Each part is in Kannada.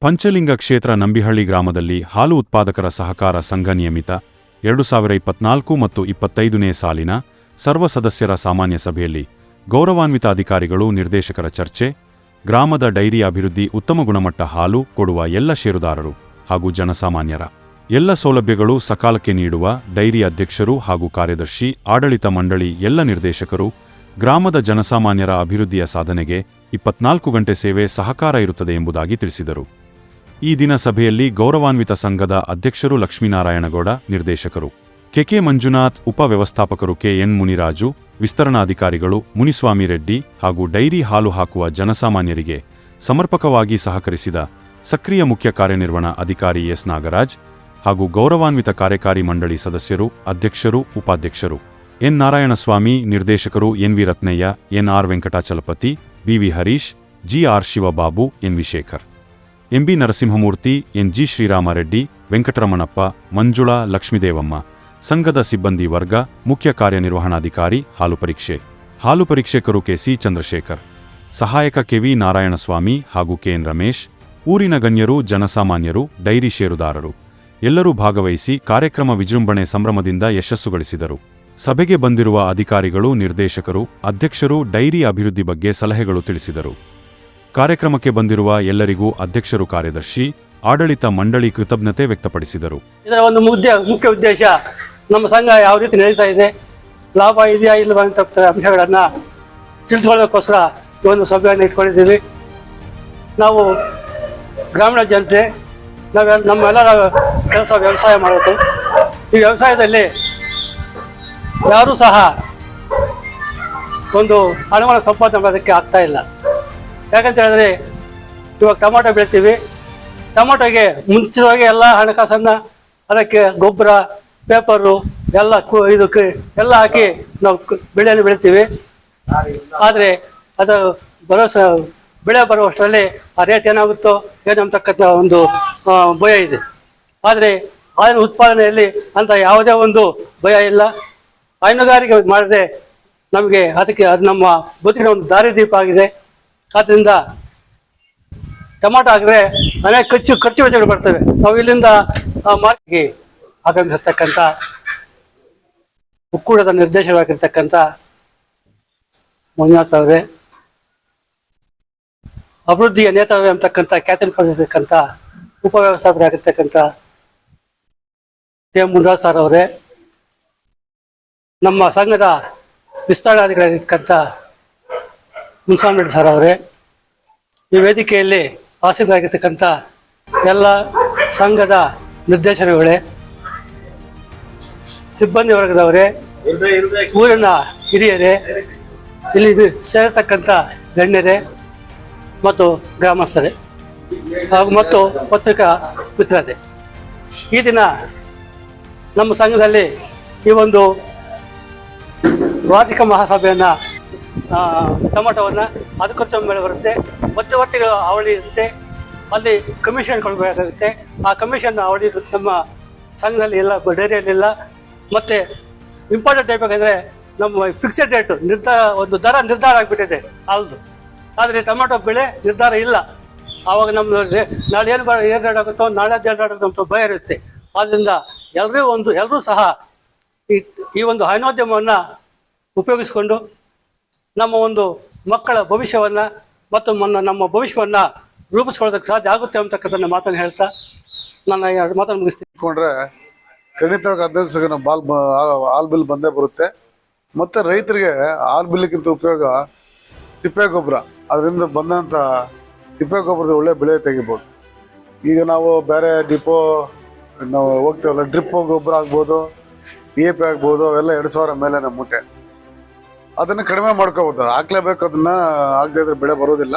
ಪಂಚಲಿಂಗ ಕ್ಷೇತ್ರ ನಂಬಿಹಳ್ಳಿ ಗ್ರಾಮದಲ್ಲಿ ಹಾಲು ಉತ್ಪಾದಕರ ಸಹಕಾರ ಸಂಘ ನಿಯಮಿತ 2024 ಮತ್ತು 25ನೇ ಸಾಲಿನ ಸರ್ವ ಸದಸ್ಯರ ಸಾಮಾನ್ಯ ಸಭೆಯಲ್ಲಿ ಗೌರವಾನ್ವಿತ ಅಧಿಕಾರಿಗಳು ನಿರ್ದೇಶಕರ ಚರ್ಚೆ. ಗ್ರಾಮದ ಡೈರಿ ಅಭಿವೃದ್ಧಿ, ಉತ್ತಮ ಗುಣಮಟ್ಟ ಹಾಲು ಕೊಡುವ ಎಲ್ಲ ಷೇರುದಾರರು ಹಾಗೂ ಜನಸಾಮಾನ್ಯರ ಎಲ್ಲ ಸೌಲಭ್ಯಗಳು ಸಕಾಲಕ್ಕೆ ನೀಡುವ ಡೈರಿ ಅಧ್ಯಕ್ಷರು ಹಾಗೂ ಕಾರ್ಯದರ್ಶಿ, ಆಡಳಿತ ಮಂಡಳಿ, ಎಲ್ಲ ನಿರ್ದೇಶಕರು, ಗ್ರಾಮದ ಜನಸಾಮಾನ್ಯರ ಅಭಿವೃದ್ಧಿಯ ಸಾಧನೆಗೆ 24 ಗಂಟೆ ಸೇವೆ ಸಹಕಾರ ಇರುತ್ತದೆ ಎಂಬುದಾಗಿ ತಿಳಿಸಿದರು. ಈ ದಿನ ಸಭೆಯಲ್ಲಿ ಗೌರವಾನ್ವಿತ ಸಂಘದ ಅಧ್ಯಕ್ಷರು ಲಕ್ಷ್ಮೀನಾರಾಯಣಗೌಡ, ನಿರ್ದೇಶಕರು ಕೆಕೆ ಮಂಜುನಾಥ್, ಉಪ ವ್ಯವಸ್ಥಾಪಕರು ಕೆಎನ್ ಮುನಿರಾಜು, ವಿಸ್ತರಣಾಧಿಕಾರಿಗಳು ಮುನಿಸ್ವಾಮಿ ರೆಡ್ಡಿ ಹಾಗೂ ಡೈರಿ ಹಾಲು ಹಾಕುವ ಜನಸಾಮಾನ್ಯರಿಗೆ ಸಮರ್ಪಕವಾಗಿ ಸಹಕರಿಸಿದ ಸಕ್ರಿಯ ಮುಖ್ಯ ಕಾರ್ಯನಿರ್ವಹಣಾ ಅಧಿಕಾರಿ ಎಸ್ ನಾಗರಾಜ್ ಹಾಗೂ ಗೌರವಾನ್ವಿತ ಕಾರ್ಯಕಾರಿ ಮಂಡಳಿ ಸದಸ್ಯರು, ಅಧ್ಯಕ್ಷರು, ಉಪಾಧ್ಯಕ್ಷರು ಎನ್ ನಾರಾಯಣಸ್ವಾಮಿ, ನಿರ್ದೇಶಕರು N V Ratnaiah, N R Venkatachalapathi, BV Harish, G R Shivababu, N V Shekhar, M B Narasimhamurthy, N G Sriramareddy, Venkataramanappa, Manjula, Lakshmidevamma, ಸಂಘದ ಸಿಬ್ಬಂದಿ ವರ್ಗ, ಮುಖ್ಯ ಕಾರ್ಯನಿರ್ವಹಣಾಧಿಕಾರಿ, ಹಾಲು ಪರೀಕ್ಷಕರು ಕೆಸಿ ಚಂದ್ರಶೇಖರ್, ಸಹಾಯಕ ಕೆವಿ ನಾರಾಯಣಸ್ವಾಮಿ ಹಾಗೂ ಕೆಎನ್ ರಮೇಶ್, ಊರಿನ ಗಣ್ಯರು, ಜನಸಾಮಾನ್ಯರು, ಡೈರಿ ಷೇರುದಾರರು ಎಲ್ಲರೂ ಭಾಗವಹಿಸಿ ಕಾರ್ಯಕ್ರಮ ವಿಜೃಂಭಣೆ ಸಂಭ್ರಮದಿಂದ ಯಶಸ್ಸುಗಳಿಸಿದರು. ಸಭೆಗೆ ಬಂದಿರುವ ಅಧಿಕಾರಿಗಳು, ನಿರ್ದೇಶಕರು, ಅಧ್ಯಕ್ಷರು ಡೈರಿ ಅಭಿವೃದ್ಧಿ ಬಗ್ಗೆ ಸಲಹೆಗಳು ತಿಳಿಸಿದರು. ಕಾರ್ಯಕ್ರಮಕ್ಕೆ ಬಂದಿರುವ ಎಲ್ಲರಿಗೂ ಅಧ್ಯಕ್ಷರು, ಕಾರ್ಯದರ್ಶಿ, ಆಡಳಿತ ಮಂಡಳಿ ಕೃತಜ್ಞತೆ ವ್ಯಕ್ತಪಡಿಸಿದರು. ಇದರ ಒಂದು ಮುಖ್ಯ ಉದ್ದೇಶ ನಮ್ಮ ಸಂಘ ಯಾವ ರೀತಿ ನಡೀತಾ ಇದೆ, ಲಾಭ ಇದೆಯಾ ಇಲ್ಲವಾ ಅಂತ ಅಂಶಗಳನ್ನು ತಿಳಿದುಕೊಳ್ಳೋಕ್ಕೋಸ್ಕರ ಈ ಒಂದು ಸಭೆಯನ್ನು ಇಟ್ಕೊಂಡಿದ್ದೀವಿ. ನಾವು ಗ್ರಾಮೀಣ ಜನತೆ, ನಮ್ಮೆಲ್ಲರ ಕೆಲಸ ವ್ಯವಸಾಯ ಮಾಡಬೇಕು. ಈ ವ್ಯವಸಾಯದಲ್ಲಿ ಯಾರೂ ಸಹ ಒಂದು ಹಣವನ್ನು ಸಂಪಾದನೆ ಮಾಡೋದಕ್ಕೆ ಆಗ್ತಾ ಇಲ್ಲ. ಯಾಕಂತ ಹೇಳಿದ್ರೆ ಇವಾಗ ಟೊಮಾಟೊ ಬೆಳಿತೀವಿ, ಟೊಮಾಟೊಗೆ ಮುಂಚಿತವಾಗಿ ಎಲ್ಲ ಹಣಕಾಸನ್ನು, ಅದಕ್ಕೆ ಗೊಬ್ಬರ, ಪೇಪರು ಎಲ್ಲ ಎಲ್ಲ ಹಾಕಿ ನಾವು ಬೆಳೆಯನ್ನು ಬೆಳಿತೀವಿ. ಆದರೆ ಅದು ಬೆಳೆ ಬರುವಷ್ಟರಲ್ಲಿ ಆ ರೇಟ್ ಏನಾಗುತ್ತೋ ಏನು ಅಂತಕ್ಕಂಥ ಒಂದು ಭಯ ಇದೆ. ಆದರೆ ಹಾಲಿನ ಉತ್ಪಾದನೆಯಲ್ಲಿ ಅಂತ ಯಾವುದೇ ಒಂದು ಭಯ ಇಲ್ಲ. ಹೈನುಗಾರಿಕೆ ಮಾಡಿದ್ರೆ ನಮಗೆ ಅದಕ್ಕೆ ಅದು ನಮ್ಮ ಬದುಕಿನ ಒಂದು ದಾರಿದೀಪ ಆಗಿದೆ. ಆದ್ದರಿಂದ ಟೊಮಾಟೊ ಹಾಕಿದ್ರೆ ಅನೇಕ ಖರ್ಚು ವೆಚ್ಚಗಳು ಬರ್ತವೆ. ನಾವು ಇಲ್ಲಿಂದ ಮಾರ್ಕೆಟ್ಗೆ ಆಗಮಿಸತಕ್ಕಂಥ ಒಕ್ಕೂಟದ ನಿರ್ದೇಶಕರಾಗಿರ್ತಕ್ಕಂಥ ಮಂಜುನಾಥ್ ಅವರೇ, ಅಭಿವೃದ್ಧಿಯ ನೇತಾರರೇ ಅಂತಕ್ಕಂಥ ಖ್ಯಾತಿಯನ್ನು ಪಡೆದಿರ್ತಕ್ಕಂಥ ಉಪವ್ಯವಸ್ಥಾಪಕರಾಗಿರ್ತಕ್ಕಂಥ ಕೆ ಮುನ್ರಾಜ್ ಸರ್ ಅವರೇ, ನಮ್ಮ ಸಂಘದ ವಿಸ್ತರಣಾಧಿಕಾರಿಯಾಗಿರ್ತಕ್ಕಂಥ ಮುನ್ಸ್ವಾಮಿ ರೆಡ್ಡಿ ಸರ್ ಅವರೇ, ಈ ವೇದಿಕೆಯಲ್ಲಿ ಆಸೀನರಾಗಿರ್ತಕ್ಕಂಥ ಎಲ್ಲ ಸಂಘದ ನಿರ್ದೇಶಕರುಗಳೇ, ಸಿಬ್ಬಂದಿ ವರ್ಗದವರೇ, ಊರಿನ ಹಿರಿಯರೇ, ಇಲ್ಲಿ ಸೇರತಕ್ಕಂಥ ಗಣ್ಯರೇ ಮತ್ತು ಗ್ರಾಮಸ್ಥರೇ ಹಾಗೂ ಮತ್ತು ಪತ್ರಿಕಾ ಮಿತ್ರರೇ, ಈ ದಿನ ನಮ್ಮ ಸಂಘದಲ್ಲಿ ಈ ಒಂದು ವಾರ್ಷಿಕ ಮಹಾಸಭೆಯನ್ನು ಟೊಮಾಟೋವನ್ನು ಅದು ಖರ್ಚು ಮೇಲೆ ಬರುತ್ತೆ, ಮಧ್ಯವರ್ತಿಗಳ ಅವಳಿ ಇರುತ್ತೆ, ಅಲ್ಲಿ ಕಮಿಷನ್ ಕೊಡಬೇಕಾಗುತ್ತೆ. ಆ ಕಮಿಷನ್ ಅವಳಿ ನಮ್ಮ ಸಂಘದಲ್ಲಿ ಇಲ್ಲ, ಡೈರಿಯಲ್ಲಿಲ್ಲ. ಮತ್ತು ಇಂಪಾರ್ಟೆಂಟ್ ಆಗಬೇಕಂದ್ರೆ ನಮ್ಮ ಫಿಕ್ಸೆಡ್ ರೇಟು ಒಂದು ದರ ನಿರ್ಧಾರ ಆಗಿಬಿಟ್ಟಿದೆ ಹಾಲ್ದು. ಆದರೆ ಟೊಮಾಟೊ ಬೆಳೆ ನಿರ್ಧಾರ ಇಲ್ಲ. ಆವಾಗ ನಮ್ಮ ನಾಳೆ ಏನು ರೇಟ್ ಆಗುತ್ತೋ, ನಾಳೆ ರೇಟ್ ಆಗುತ್ತೋ ಅಂತ ಭಯ ಇರುತ್ತೆ. ಆದ್ದರಿಂದ ಎಲ್ಲರೂ ಸಹ ಈ ಒಂದು ಹೈನೋದ್ಯಮವನ್ನು ಉಪಯೋಗಿಸಿಕೊಂಡು ನಮ್ಮ ಒಂದು ಮಕ್ಕಳ ಭವಿಷ್ಯವನ್ನು ಮತ್ತು ನಮ್ಮ ಭವಿಷ್ಯವನ್ನು ರೂಪಿಸ್ಕೊಳ್ಳೋದಕ್ಕೆ ಸಾಧ್ಯ ಆಗುತ್ತೆ ಅಂತಕ್ಕಂಥ ಮಾತನ್ನು ಹೇಳ್ತಾ ನನ್ನ 2 ಮಾತನ್ನು ಮುಗಿಸ್ತೀನಿ. ಇಟ್ಕೊಂಡ್ರೆ ಖಂಡಿತವಾಗಿ 15 ಸೆಕೆಂಡ್ ಹಾಲ್ ಬಿಲ್ ಬಂದೇ ಬರುತ್ತೆ. ಮತ್ತು ರೈತರಿಗೆ ಹಾಲ್ ಬಿಲ್ಗಿಂತ ಉಪಯೋಗ ತಿಪ್ಪೆ ಗೊಬ್ಬರ, ಅದರಿಂದ ಬಂದಂಥ ತಿಪ್ಪೆ ಗೊಬ್ಬರದ ಒಳ್ಳೆ ಬೆಳೆ ತೆಗಿಬೋದು. ಈಗ ನಾವು ಬೇರೆ ನಾವು ಹೋಗ್ತೀವಲ್ಲ, ಡ್ರಿಪ್ ಗೊಬ್ಬರ ಆಗ್ಬೋದು, DAP ಆಗ್ಬೋದು, ಅವೆಲ್ಲ 2,000 ಮೇಲೆ ನಮ್ಮ ಮೂಟೆ. ಅದನ್ನು ಕಡಿಮೆ ಮಾಡ್ಕೋಬೋದು, ಹಾಕ್ಲೇಬೇಕು. ಅದನ್ನು ಆಗದೇ ಇದ್ರೆ ಬೆಳೆ ಬರೋದಿಲ್ಲ.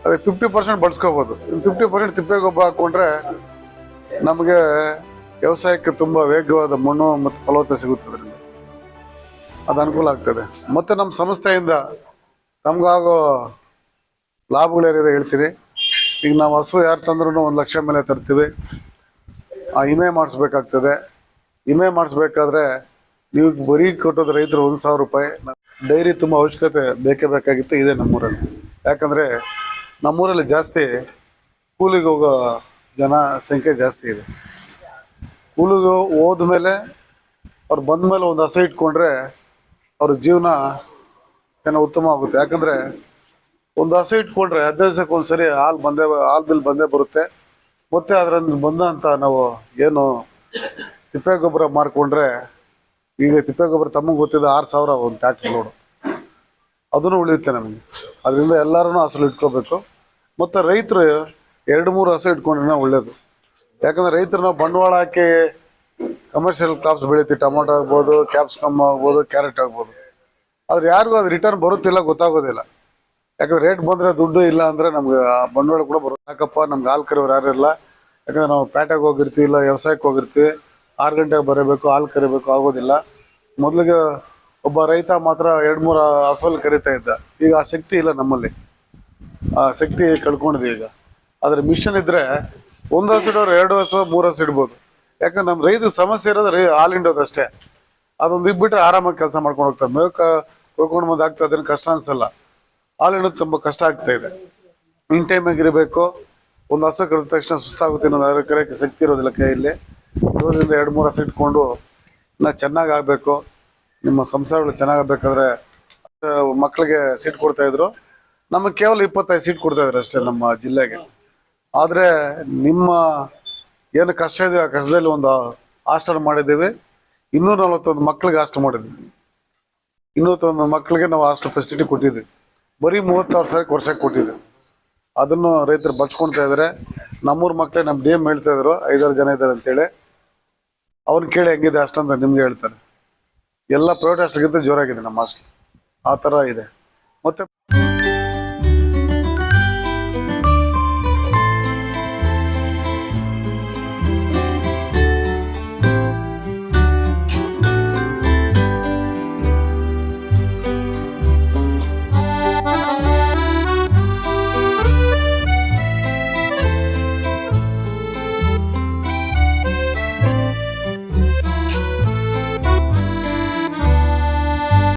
ಅದಕ್ಕೆ 50% ಬಳಸ್ಕೋಬೋದು. 50% ತಿಪ್ಪೆ ಗೊಬ್ಬರ ಹಾಕ್ಕೊಂಡ್ರೆ ನಮಗೆ ವ್ಯವಸಾಯಕ್ಕೆ ತುಂಬ ವೇಗವಾದ ಮಣ್ಣು ಮತ್ತು ಫಲವತ್ತತೆ ಸಿಗುತ್ತದೆ. ಅದು ಅನುಕೂಲ ಆಗ್ತದೆ. ಮತ್ತು ನಮ್ಮ ಸಂಸ್ಥೆಯಿಂದ ನಮಗಾಗೋ ಲಾಭಗಳೇನಿದೆ ಹೇಳ್ತೀನಿ. ಈಗ ನಾವು ಹಸು ಯಾರು ತಂದ್ರೂ 1 ಲಕ್ಷ ಮೇಲೆ ತರ್ತೀವಿ. ಆ ವಿಮೆ ಮಾಡಿಸ್ಬೇಕಾಗ್ತದೆ. ವಿಮೆ ಮಾಡಿಸ್ಬೇಕಾದ್ರೆ ನೀವು ಬರೀ ಕೊಟ್ಟೋದು ರೈತರು 1,000 ರೂಪಾಯಿ. ಡೈರಿ ತುಂಬ ಅವಶ್ಯಕತೆ ಬೇಕಾಗಿತ್ತು ಇದೆ ನಮ್ಮೂರಲ್ಲಿ. ಯಾಕಂದರೆ ನಮ್ಮೂರಲ್ಲಿ ಜಾಸ್ತಿ ಕೂಲಿಗೆ ಹೋಗೋ ಜನ ಸಂಖ್ಯೆ ಜಾಸ್ತಿ ಇದೆ. ಕೂಲಿಗೆ ಹೋದ್ಮೇಲೆ ಅವ್ರು ಬಂದಮೇಲೆ ಒಂದು ಹಸು ಇಟ್ಕೊಂಡ್ರೆ ಅವ್ರ ಜೀವನ ಏನೋ ಉತ್ತಮ ಆಗುತ್ತೆ. ಯಾಕಂದರೆ ಒಂದು ಹಸು ಇಟ್ಕೊಂಡ್ರೆ 15 ದಿವಸಕ್ಕೆ ಒಂದ್ಸರಿ ಹಾಲು ಬಿಲ್ ಬಂದೇ ಬರುತ್ತೆ. ಮತ್ತು ಅದರಿಂದ ಬಂದಂಥ ನಾವು ಏನು ತಿಪ್ಪೆ ಗೊಬ್ಬರ ಮಾರ್ಕೊಂಡ್ರೆ, ಈಗ ತಿಪ್ಪೆ ಗೊಬ್ಬರ ತಮಗೆ ಗೊತ್ತಿದೆ 6,000 ಒಂದು ಟ್ಯಾಕ್ಟ್ರ್ ಲೋಡು, ಅದನ್ನು ಉಳಿಯುತ್ತೆ ನಮಗೆ. ಅದರಿಂದ ಎಲ್ಲರೂ ಹಸು ಇಟ್ಕೋಬೇಕು. ಮತ್ತು ರೈತರು 2-3 ಹಸು ಇಟ್ಕೊಂಡ್ರೆ ಒಳ್ಳೇದು. ಯಾಕಂದರೆ ರೈತರು ನಾವು ಬಂಡವಾಳ ಹಾಕಿ ಕಮರ್ಷಿಯಲ್ ಕ್ರಾಪ್ಸ್ ಬೆಳಿತೀವಿ, ಟೊಮೊಟೊ ಆಗ್ಬೋದು, ಕ್ಯಾಪ್ಸಿಕಮ್ ಆಗ್ಬೋದು, ಕ್ಯಾರೆಟ್ ಆಗ್ಬೋದು. ಆದ್ರೆ ಯಾರಿಗೂ ಅದು ರಿಟರ್ನ್ ಬರುತ್ತಿಲ್ಲ, ಗೊತ್ತಾಗೋದಿಲ್ಲ. ಯಾಕಂದ್ರೆ ರೇಟ್ ಬಂದರೆ ದುಡ್ಡು ಇಲ್ಲ ಅಂದರೆ ನಮ್ಗೆ ಬಂಡವಾಳ ಕೂಡ ಬರುತ್ತೆ. ಯಾಕಪ್ಪ ನಮ್ಗೆ ಹಾಲು ಕರೆಯೋರು ಯಾರು ಇಲ್ಲ. ಯಾಕಂದ್ರೆ ನಾವು ಪೇಟೆಗೆ ಹೋಗಿರ್ತೀವಿ, ಇಲ್ಲ ವ್ಯವಸಾಯಕ್ಕೆ ಹೋಗಿರ್ತೀವಿ, 6 ಗಂಟೆಗೆ ಬರಬೇಕು, ಹಾಲು ಕರಿಬೇಕು, ಆಗೋದಿಲ್ಲ. ಮೊದಲಿಗೆ ಒಬ್ಬ ರೈತ ಮಾತ್ರ 2-3 ಹಸುವಲ್ಲಿ ಕರಿತಾ ಇದ್ದ. ಈಗ ಆ ಶಕ್ತಿ ಇಲ್ಲ ನಮ್ಮಲ್ಲಿ, ಆ ಶಕ್ತಿ ಕಳ್ಕೊಂಡಿದ್ವಿ ಈಗ. ಆದರೆ ಮಿಷನ್ ಇದ್ದರೆ 1 ಹಸು ಇಡೋರು 2 ಹಸು 3 ಹಸು ಇಡ್ಬೋದು. ಯಾಕಂದ್ರೆ ನಮ್ಮ ರೈತ ಸಮಸ್ಯೆ ಇರೋದು ಹಾಲು ಹಿಂಡೋದು ಅಷ್ಟೇ. ಅದೊಂದು ಇಟ್ಬಿಟ್ರೆ ಆರಾಮಾಗಿ ಕೆಲಸ ಮಾಡ್ಕೊಂಡು ಹೋಗ್ತಾರೆ. ಮೇವಕ್ಕ ಹೋಗ್ಕೊಂಡು ಬಂದು ಆಗ್ತದೆ, ಅದೇನು ಕಷ್ಟ ಅನ್ಸಲ್ಲ. ಹಾಲು ಹಿಂಡೋದು ತುಂಬ ಕಷ್ಟ ಆಗ್ತಾ ಇದೆ. ಇನ್ ಟೈಮಾಗಿ ಇರಬೇಕು. ಒಂದು ಹಸು ಕರೆದ ತಕ್ಷಣ ಸುಸ್ತಾಗುತ್ತೆ, ಇನ್ನೊಂದು ಕರೆಯೋಕ್ಕೆ ಶಕ್ತಿ ಇರೋದಿಲ್ಲ ಕೈಯಲ್ಲಿ. ಇರೋದ್ರಿಂದ 2-3 ಹಸು ಇಟ್ಕೊಂಡು ಇನ್ನು ಚೆನ್ನಾಗಿ ಆಗಬೇಕು. ನಿಮ್ಮ ಸಂಸಾರಗಳು ಚೆನ್ನಾಗಬೇಕಾದ್ರೆ ಮಕ್ಕಳಿಗೆ ಸೀಟ್ ಕೊಡ್ತಾಯಿದ್ರು. ನಮಗೆ ಕೇವಲ 25 ಸೀಟ್ ಕೊಡ್ತಾಯಿದ್ರು ಅಷ್ಟೇ ನಮ್ಮ ಜಿಲ್ಲೆಗೆ. ಆದರೆ ನಿಮ್ಮ ಏನು ಕಷ್ಟ ಇದೆ ಆ ಕಷ್ಟದಲ್ಲಿ ಒಂದು ಹಾಸ್ಟೆಲ್ ಮಾಡಿದ್ದೀವಿ. 241 ಮಕ್ಕಳಿಗೆ ಹಾಸ್ಟೆಲ್ ಮಾಡಿದ್ದೀವಿ. 201 ಮಕ್ಕಳಿಗೆ ನಾವು ಹಾಸ್ಟೆಲ್ ಫೆಸಿಲಿಟಿ ಕೊಟ್ಟಿದ್ದೀವಿ. ಬರೀ 36,000 ವರ್ಷಕ್ಕೆ ಕೊಟ್ಟಿದ್ದೀವಿ. ಅದನ್ನು ರೈತರು ಬಚ್ಕೊಳ್ತಾ ಇದ್ದಾರೆ. ನಮ್ಮೂರು ಮಕ್ಕಳೇ ನಮ್ಮ DM ಹೇಳ್ತಾ ಇದ್ರು 5-6 ಜನ ಇದ್ದಾರೆ ಅಂತೇಳಿ. ಅವ್ನು ಕೇಳಿ ಹೆಂಗಿದೆ ಹಾಸ್ಟೆಲ್ ಅಂತ ನಿಮ್ಗೆ ಹೇಳ್ತಾರೆ. ಎಲ್ಲ ಪ್ರೈವೇಟ್ ಹಾಸ್ಟೆಲ್ಗಿಂತ ಜೋರಾಗಿದೆ ನಮ್ಮ ಹಾಸ್ಟೆಲ್, ಆ ಥರ ಇದೆ. ಮತ್ತು